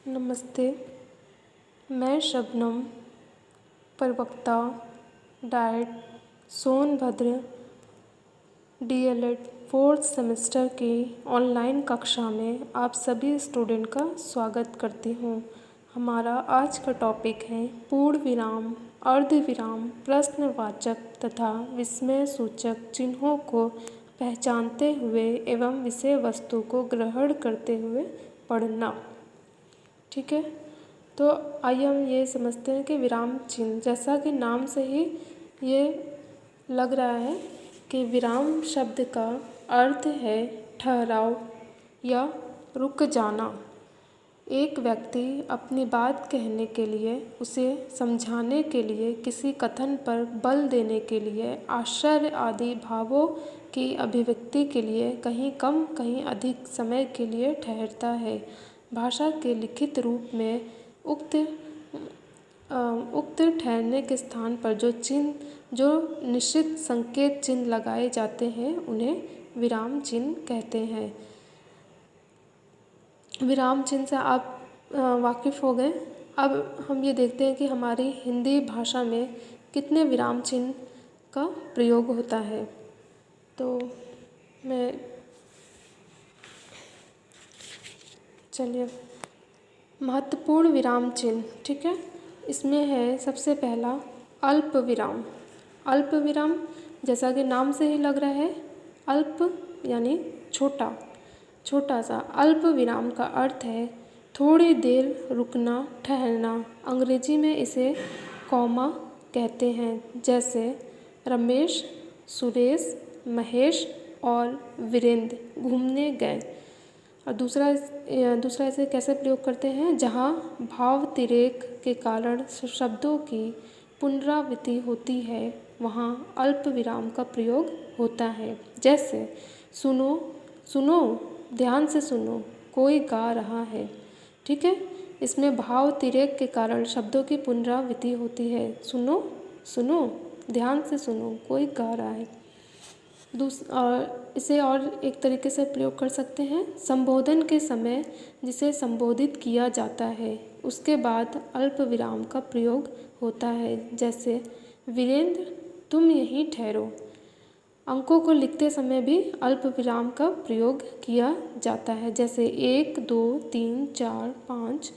नमस्ते। मैं शबनम, प्रवक्ता diet Sonbhadra DElEd fourth semester की ऑनलाइन कक्षा में आप सभी स्टूडेंट का स्वागत करती हूँ। हमारा आज का टॉपिक है पूर्ण विराम, अर्धविराम, प्रश्नवाचक तथा विस्मय सूचक चिन्हों को पहचानते हुए एवं विषय वस्तु को ग्रहण करते हुए पढ़ना। ठीक है, तो आइए हम ये समझते हैं कि विराम चिन्ह, जैसा कि नाम से ही ये लग रहा है कि विराम शब्द का अर्थ है ठहराव या रुक जाना। एक व्यक्ति अपनी बात कहने के लिए, उसे समझाने के लिए, किसी कथन पर बल देने के लिए, आश्चर्य आदि भावों की अभिव्यक्ति के लिए कहीं कम कहीं अधिक समय के लिए ठहरता है। भाषा के लिखित रूप में उक्त ठहरने के स्थान पर जो निश्चित संकेत चिन्ह लगाए जाते हैं उन्हें विराम चिन्ह कहते हैं। विराम चिन्ह से आप वाकिफ़ हो गए। अब हम ये देखते हैं कि हमारी हिंदी भाषा में कितने विराम चिन्ह का प्रयोग होता है। तो चलिए, महत्वपूर्ण विराम चिन्ह, ठीक है, इसमें है सबसे पहला अल्प विराम। अल्प विराम, जैसा कि नाम से ही लग रहा है, अल्प यानी छोटा, छोटा सा। अल्प विराम का अर्थ है थोड़ी देर रुकना, ठहरना। अंग्रेजी में इसे कॉमा कहते हैं, जैसे रमेश, सुरेश, महेश और वीरेंद्र घूमने गए। और दूसरा इसे कैसे प्रयोग करते हैं, जहाँ भावातिरेक के कारण शब्दों की पुनरावृत्ति होती है वहाँ अल्प विराम का प्रयोग होता है। जैसे सुनो, सुनो, ध्यान से सुनो, कोई गा रहा है। ठीक है, इसमें भावातिरेक के कारण शब्दों की पुनरावृत्ति होती है। सुनो, सुनो, ध्यान से सुनो, कोई गा रहा है। इसे और एक तरीके से प्रयोग कर सकते हैं, संबोधन के समय जिसे संबोधित किया जाता है उसके बाद अल्प विराम का प्रयोग होता है। जैसे वीरेंद्र, तुम यहीं ठहरो। अंकों को लिखते समय भी अल्प विराम का प्रयोग किया जाता है, जैसे 1, 2, 3, 4, 5।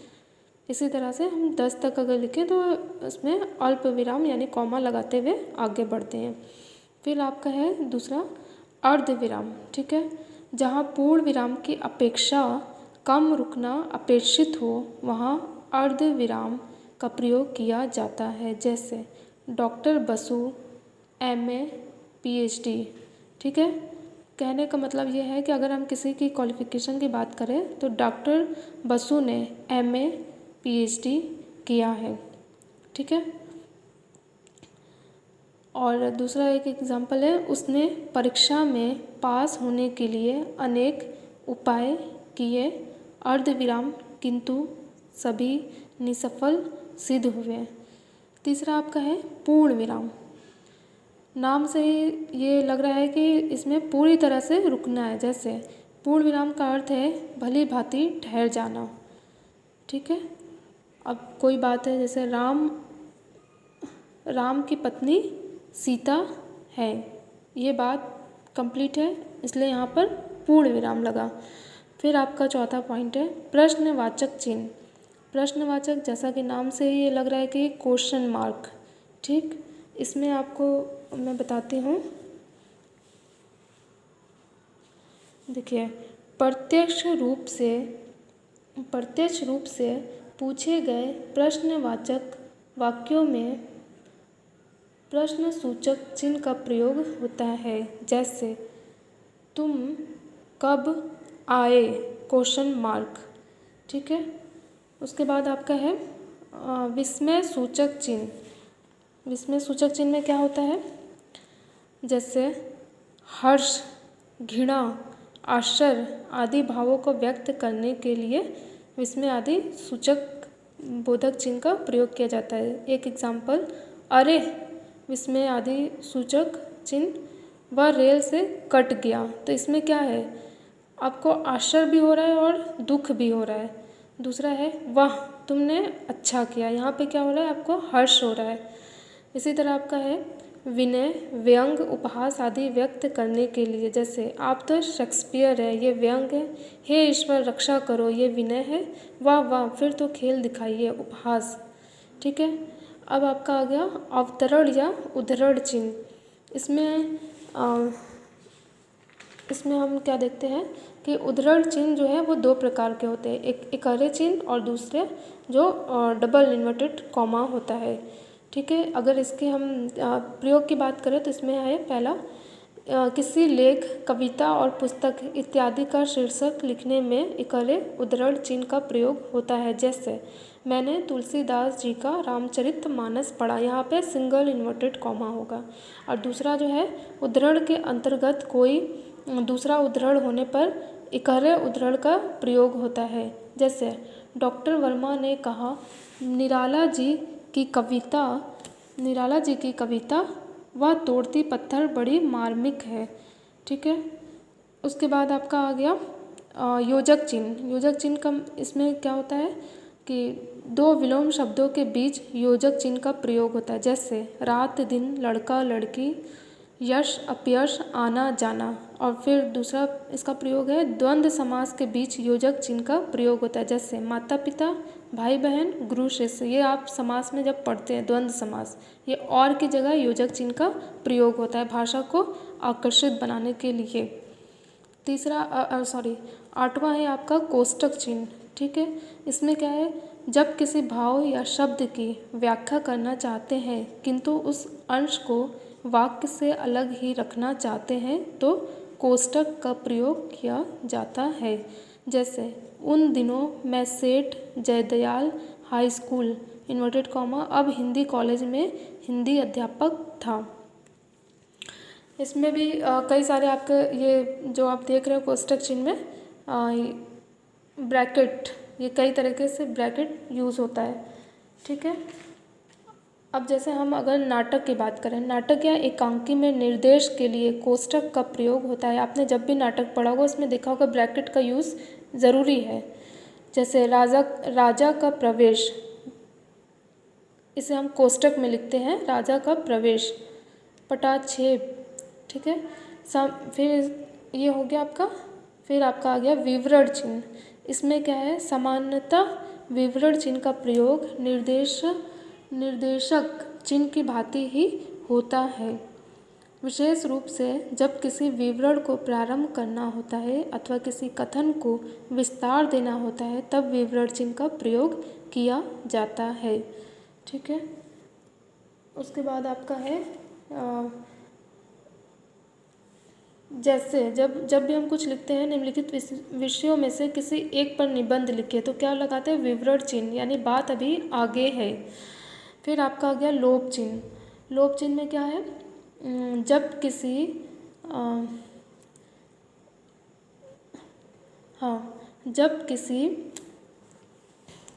इसी तरह से हम 10 तक अगर लिखें तो उसमें अल्प विराम यानी कॉमा लगाते हुए आगे बढ़ते हैं। फिर आपका है दूसरा अर्धविराम। ठीक है, जहाँ पूर्ण विराम की अपेक्षा कम रुकना अपेक्षित हो वहाँ अर्धविराम का प्रयोग किया जाता है। जैसे डॉक्टर बसु MA PhD। ठीक है, कहने का मतलब ये है कि अगर हम किसी की क्वालिफ़िकेशन की बात करें तो डॉक्टर बसु ने MA PhD किया है। ठीक है, और दूसरा एक एग्जाम्पल है, उसने परीक्षा में पास होने के लिए अनेक उपाय किए, अर्धविराम, किंतु सभी निसफल सिद्ध हुए। तीसरा आपका है पूर्ण विराम। नाम से ही ये लग रहा है कि इसमें पूरी तरह से रुकना है। जैसे पूर्ण विराम का अर्थ है भली भांति ठहर जाना। ठीक है, अब कोई बात है, जैसे राम की पत्नी सीता है, ये बात कंप्लीट है, इसलिए यहाँ पर पूर्ण विराम लगा। फिर आपका चौथा पॉइंट है प्रश्नवाचक चिन्ह। प्रश्नवाचक, जैसा कि नाम से ही ये लग रहा है कि क्वेश्चन मार्क। ठीक, इसमें आपको मैं बताती हूँ। देखिए, प्रत्यक्ष रूप से पूछे गए प्रश्नवाचक वाक्यों में प्रश्न सूचक चिन्ह का प्रयोग होता है। जैसे तुम कब आए, क्वेश्चन मार्क। ठीक है, उसके बाद आपका है विस्मय सूचक चिन्ह। विस्मय सूचक चिन्ह में क्या होता है, जैसे हर्ष, घृणा, आश्चर्य आदि भावों को व्यक्त करने के लिए विस्मय आदि सूचक बोधक चिन्ह का प्रयोग किया जाता है। एक एग्जाम्पल, अरे, विस्मय आदि सूचक चिन्ह, वह रेल से कट गया। तो इसमें क्या है, आपको आश्चर्य भी हो रहा है और दुख भी हो रहा है। दूसरा है वाह तुमने अच्छा किया, यहाँ पे क्या हो रहा है, आपको हर्ष हो रहा है। इसी तरह आपका है विनय, व्यंग, उपहास आदि व्यक्त करने के लिए, जैसे आप तो शेक्सपियर है, ये व्यंग है। हे ईश्वर रक्षा करो, ये विनय है। वाह वाह फिर तो खेल दिखाइए, उपहास। ठीक है। अब आपका आ गया अवतरण या उद्धरण चिन्ह। इसमें इसमें हम क्या देखते हैं कि उद्धरण चिन्ह जो है वो दो प्रकार के होते हैं, एक इकारे चिन्ह और दूसरे जो डबल इन्वर्टेड कॉमा होता है। ठीक है। अगर इसके हम प्रयोग की बात करें तो इसमें है पहला, किसी लेख, कविता और पुस्तक इत्यादि का शीर्षक लिखने में इकारे उद्धरण चिन्ह का प्रयोग होता है। जैसे मैंने तुलसीदास जी का रामचरितमानस पढ़ा, यहाँ पे सिंगल इन्वर्टेड कॉमा होगा। और दूसरा जो है उद्धरण के अंतर्गत कोई दूसरा उद्धरण होने पर इकारे उद्धरण का प्रयोग होता है। जैसे डॉक्टर वर्मा ने कहा, निराला जी की कविता वह तोड़ती पत्थर बड़ी मार्मिक है। ठीक है। उसके बाद आपका आ गया योजक चिन्ह। योजक चिन्ह का इसमें क्या होता है कि दो विलोम शब्दों के बीच योजक चिन्ह का प्रयोग होता है। जैसे रात दिन, लड़का लड़की, यश अपयश, आना जाना। और फिर दूसरा इसका प्रयोग है द्वंद्व समास के बीच योजक चिन्ह का प्रयोग होता है। जैसे माता पिता, भाई बहन, गुरु शिष्य। ये आप समास में जब पढ़ते हैं द्वंद्व समास, ये और की जगह योजक चिन्ह का प्रयोग होता है भाषा को आकर्षित बनाने के लिए। आठवां है आपका कोष्टक चिन्ह। ठीक है। इसमें क्या है, जब किसी भाव या शब्द की व्याख्या करना चाहते हैं किंतु उस अंश को वाक्य से अलग ही रखना चाहते हैं तो कोष्टक का प्रयोग किया जाता है। जैसे उन दिनों मैं Seth Jaidayal high school inverted comma अब हिंदी कॉलेज में हिंदी अध्यापक था। इसमें भी कई सारे आपके ये जो आप देख रहे हो कोष्टक चिन्ह में ब्रैकेट, ये कई तरीके से ब्रैकेट यूज़ होता है। ठीक है। अब जैसे हम अगर नाटक की बात करें, नाटक या एकांकी में निर्देश के लिए कोष्टक का प्रयोग होता है। आपने जब भी नाटक पढ़ा होगा उसमें देखा होगा ब्रैकेट का यूज़ ज़रूरी है। जैसे राजा का प्रवेश, इसे हम कोष्टक में लिखते हैं, राजा का प्रवेश। पटाक्षेप। ठीक है। फिर ये हो गया आपका। फिर आपका आ गया विवरण चिन्ह। इसमें क्या है, सामान्यतः विवरण चिन्ह का प्रयोग निर्देशक चिन्ह की भांति ही होता है। विशेष रूप से जब किसी विवरण को प्रारंभ करना होता है अथवा किसी कथन को विस्तार देना होता है तब विवरण चिन्ह का प्रयोग किया जाता है। ठीक है। उसके बाद आपका है जैसे जब भी हम कुछ लिखते हैं, निम्नलिखित विषयों में से किसी एक पर निबंध लिखे तो क्या लगाते हैं, विवरण चिन्ह, यानी बात अभी आगे है। फिर आपका आ गया लोप चिन्ह। लोप चिन्ह में क्या है, जब किसी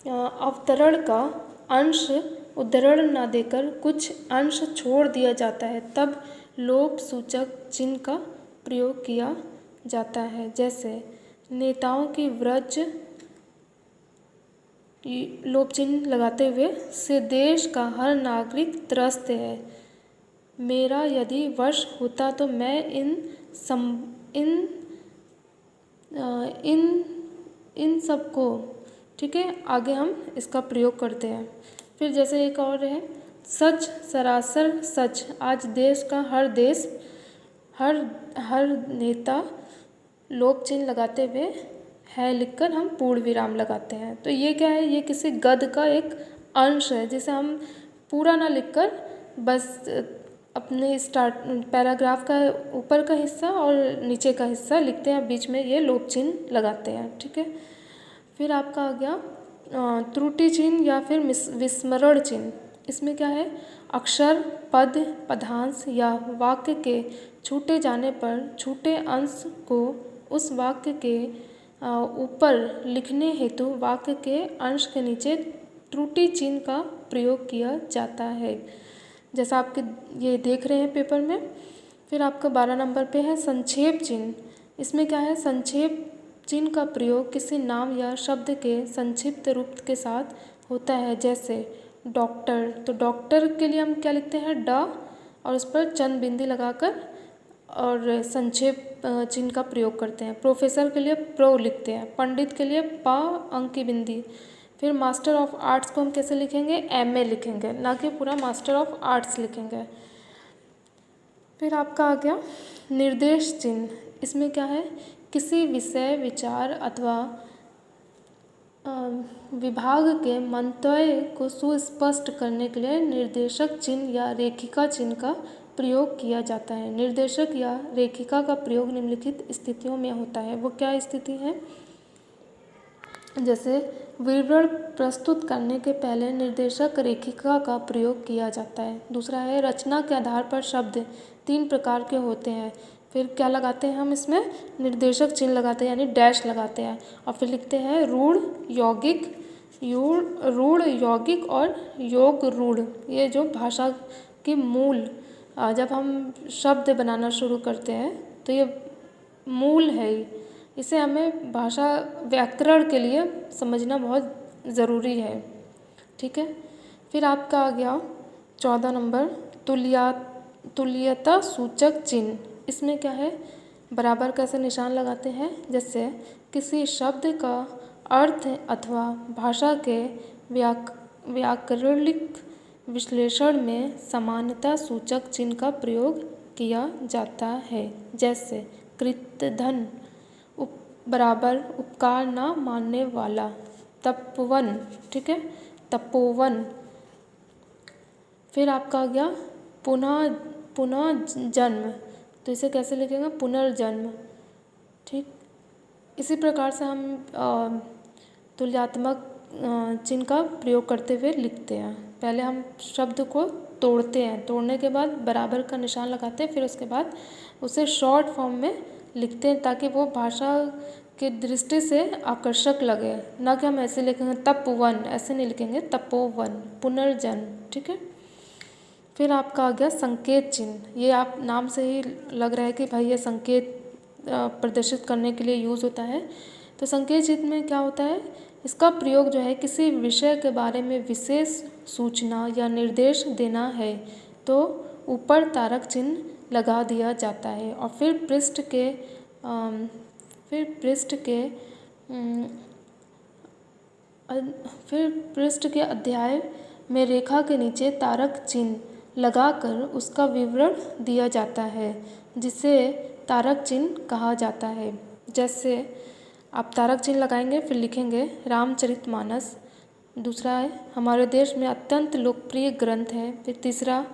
अवतरण का अंश उद्धरण न देकर कुछ अंश छोड़ दिया जाता है तब लोप सूचक चिन्ह का प्रयोग किया जाता है। जैसे नेताओं की व्रज लोप चिन्ह लगाते हुए से देश का हर नागरिक त्रस्त है। मेरा यदि वश होता तो मैं इन सब को, ठीक है, आगे हम इसका प्रयोग करते हैं। फिर जैसे एक और है, सच सरासर सच, आज देश का हर नेता लोप चिन्ह लगाते हुए है लिखकर हम पूर्ण विराम लगाते हैं। तो ये क्या है, ये किसी गद्य का एक अंश है जिसे हम पूरा ना लिखकर बस अपने पैराग्राफ का ऊपर का हिस्सा और नीचे का हिस्सा लिखते हैं, बीच में ये लोप चिन्ह लगाते हैं। ठीक है। फिर आपका आ गया त्रुटि चिन्ह या फिर विस्मरण चिन्ह। इसमें क्या है, अक्षर, पद, पदांश या वाक्य के छूटे जाने पर छूटे अंश को उस वाक्य के ऊपर लिखने हेतु वाक्य के अंश के नीचे त्रुटि चिन्ह का प्रयोग किया जाता है, जैसा आपके ये देख रहे हैं पेपर में। फिर आपका 12 नंबर पे है संक्षेप चिन्ह। इसमें क्या है, संक्षेप चिन्ह का प्रयोग किसी नाम या शब्द के संक्षिप्त रूप के साथ होता है, जैसे डॉक्टर। तो डॉक्टर के लिए हम क्या लिखते हैं, ड, और उस पर चंद बिंदी लगाकर और संक्षेप चिन्ह का प्रयोग करते हैं। प्रोफेसर के लिए प्रो लिखते हैं। पंडित के लिए प अंक की बिंदी। फिर मास्टर ऑफ आर्ट्स को हम कैसे लिखेंगे, MA लिखेंगे, ना कि पूरा मास्टर ऑफ आर्ट्स लिखेंगे। फिर आपका आ गया निर्देश चिन्ह। इसमें क्या है, किसी विषय, विचार अथवा विभाग के मंतव्य को सुस्पष्ट करने के लिए निर्देशक चिन्ह या रेखिका चिन्ह का प्रयोग किया जाता है। निर्देशक या रेखिका का प्रयोग निम्नलिखित स्थितियों में होता है। वो क्या स्थिति है, जैसे विवरण प्रस्तुत करने के पहले निर्देशक रेखिका का प्रयोग किया जाता है। दूसरा है रचना के आधार पर शब्द 3 प्रकार के होते हैं। फिर क्या लगाते हैं हम इसमें, निर्देशक चिन्ह लगाते हैं, यानी डैश लगाते हैं, और फिर लिखते हैं रूढ़, यौगिक, रूढ़, यौगिक और योग रूढ़। ये जो भाषा की मूल, जब हम शब्द बनाना शुरू करते हैं तो ये मूल है। इसे हमें भाषा व्याकरण के लिए समझना बहुत ज़रूरी है, ठीक है। फिर आपका आ गया 14 नंबर तुल्यता सूचक चिन्ह। इसमें क्या है, बराबर कैसे निशान लगाते हैं, जैसे किसी शब्द का अर्थ अथवा भाषा के व्याकरणिक विश्लेषण में समानता सूचक चिन्ह का प्रयोग किया जाता है, जैसे कृतधन बराबर उपकार न मानने वाला, तपोवन, ठीक है, तपोवन। फिर आपका आ गया पुनः जन्म। तो इसे कैसे लिखेंगे, पुनर्जन्म, ठीक। इसी प्रकार से हम तुल्यात्मक चिन्ह का प्रयोग करते हुए लिखते हैं। पहले हम शब्द को तोड़ते हैं, तोड़ने के बाद बराबर का निशान लगाते हैं, फिर उसके बाद उसे शॉर्ट फॉर्म में लिखते हैं ताकि वो भाषा के दृष्टि से आकर्षक लगे। ना कि हम ऐसे लिखेंगे तपवन, ऐसे नहीं लिखेंगे, तपोवन, पुनर्जन्म, ठीक है। फिर आपका आ गया संकेत चिन्ह। ये आप नाम से ही लग रहा है कि भाई ये संकेत प्रदर्शित करने के लिए यूज़ होता है। तो संकेत चिन्ह में क्या होता है, इसका प्रयोग जो है किसी विषय के बारे में विशेष सूचना या निर्देश देना है तो ऊपर तारक चिन्ह लगा दिया जाता है, और फिर पृष्ठ के अध्याय में रेखा के नीचे तारक चिन्ह लगाकर उसका विवरण दिया जाता है, जिसे तारक चिन्ह कहा जाता है। जैसे आप तारक चिन्ह लगाएंगे, फिर लिखेंगे रामचरितमानस। दूसरा है हमारे देश में अत्यंत लोकप्रिय ग्रंथ है। फिर तीसरा,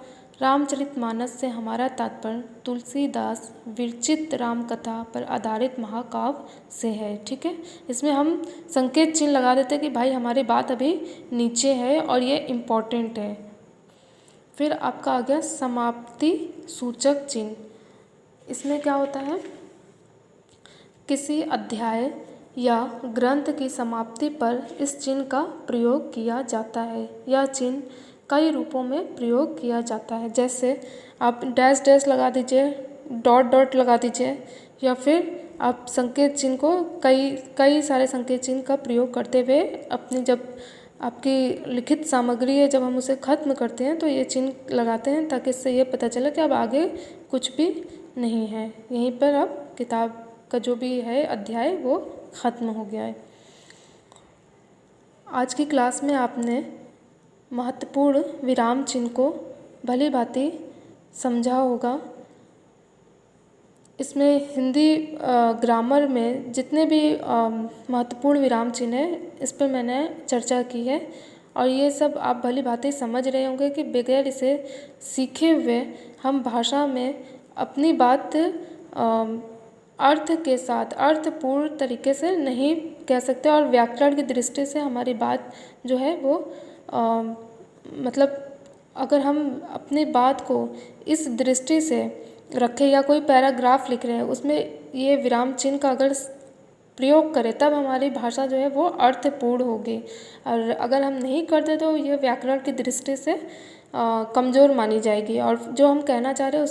रामचरितमानस से हमारा तात्पर्य तुलसीदास विरचित रामकथा पर आधारित महाकाव्य से है, ठीक है। इसमें हम संकेत चिन्ह लगा देते हैं कि भाई हमारी बात अभी नीचे है और ये इम्पोर्टेंट है। फिर आपका आ गया समाप्ति सूचक चिन्ह। इसमें क्या होता है, किसी अध्याय या ग्रंथ की समाप्ति पर इस चिन्ह का प्रयोग किया जाता है। यह चिन्ह कई रूपों में प्रयोग किया जाता है, जैसे आप डैश डैश लगा दीजिए, डॉट डॉट लगा दीजिए, या फिर आप संकेत चिन्ह को कई सारे संकेत चिन्ह का प्रयोग करते हुए अपनी जब आपकी लिखित सामग्री है जब हम उसे ख़त्म करते हैं तो ये चिन्ह लगाते हैं ताकि इससे ये पता चले कि अब आगे कुछ भी नहीं है, यहीं पर अब किताब का जो भी है अध्याय वो ख़त्म हो गया है। आज की क्लास में आपने महत्वपूर्ण विराम चिन्ह को भली भांति समझा होगा। इसमें हिंदी ग्रामर में जितने भी महत्वपूर्ण विराम चिन्ह हैं इस पर मैंने चर्चा की है, और ये सब आप भली भांति समझ रहे होंगे कि बगैर इसे सीखे हुए हम भाषा में अपनी बात अर्थ के साथ अर्थपूर्ण तरीके से नहीं कह सकते, और व्याकरण की दृष्टि से हमारी बात जो है वो मतलब अगर हम अपनी बात को इस दृष्टि से रखें या कोई पैराग्राफ लिख रहे हैं उसमें ये विराम चिन्ह का अगर प्रयोग करें तब हमारी भाषा जो है वो अर्थपूर्ण होगी, और अगर हम नहीं करते तो ये व्याकरण की दृष्टि से कमज़ोर मानी जाएगी और जो हम कहना चाह रहे हैं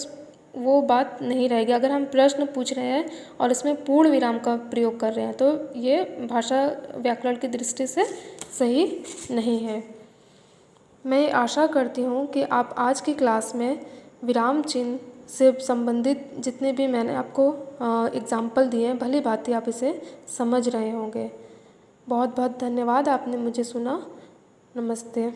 वो बात नहीं रहेगी। अगर हम प्रश्न पूछ रहे हैं और इसमें पूर्ण विराम का प्रयोग कर रहे हैं तो ये भाषा व्याकरण की दृष्टि से सही नहीं है। मैं आशा करती हूँ कि आप आज की क्लास में विराम चिन्ह से संबंधित जितने भी मैंने आपको एग्जाम्पल दिए हैं भली भांति आप इसे समझ रहे होंगे। बहुत बहुत धन्यवाद, आपने मुझे सुना। नमस्ते।